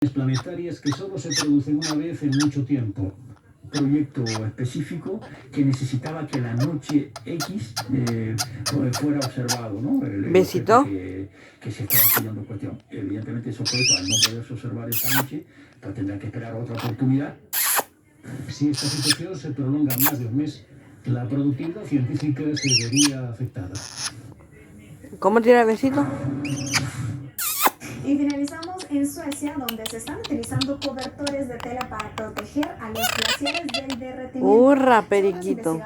planetarias que solo se producen una vez en mucho tiempo. Proyecto específico que necesitaba que la noche X fuera observado, ¿no? Besito. Que se estaba estudiando cuestión. Evidentemente esos proyectos, al no poderse observar esta noche, pues tendrá que esperar otra oportunidad. Si esta situación se prolonga más de un mes, la productividad científica se vería afectada. ¿Cómo tira el besito? Y finalizamos en Suecia, donde se están utilizando cobertores de tela para proteger a los glaciares del derretimiento. ¡Hurra, periquito!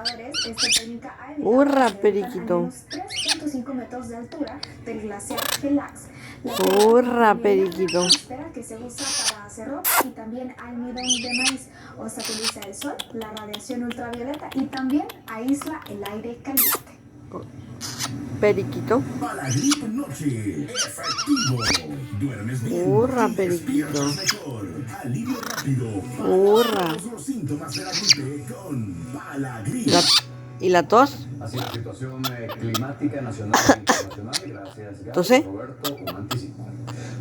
Esta técnica ha evitado ¡Hurra, que periquito! a menos 3.5 metros de altura del glaciar Gelax. ¡Hurra, periquito! Que se usa para hacer ropa y también almidón de maíz. Obstaculiza el sol, la radiación ultravioleta y también aísla el aire caliente. Periquito. Palagrip Noche. Efectivo. Duermes bien. ¡Hurra, periquito! Mejor. Alivio rápido. ¡Hurra! Los síntomas de la gripe con Palagrip. ¿Y la tos? Así la situación climática nacional e internacional. Gracias, ¿Entonces? Roberto, un anticipo.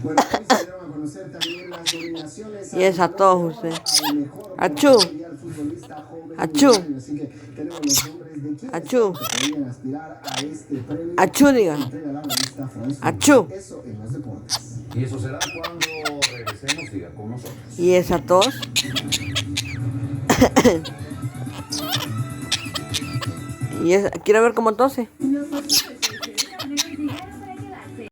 Bueno, hoy se dieron a conocer también las nominaciones. Y es a todos usted. ¡Achú! ¡Achú! Así que tenemos los nombres de quienes ¡Achú! podrían aspirar a este premio. ¡Achú, diga! ¡Achú! Eso en los deportes. Y eso será cuando regresemos, siga con nosotros. ¿Y esa tos? ¿Y esa? ¿Quiere ver cómo tose?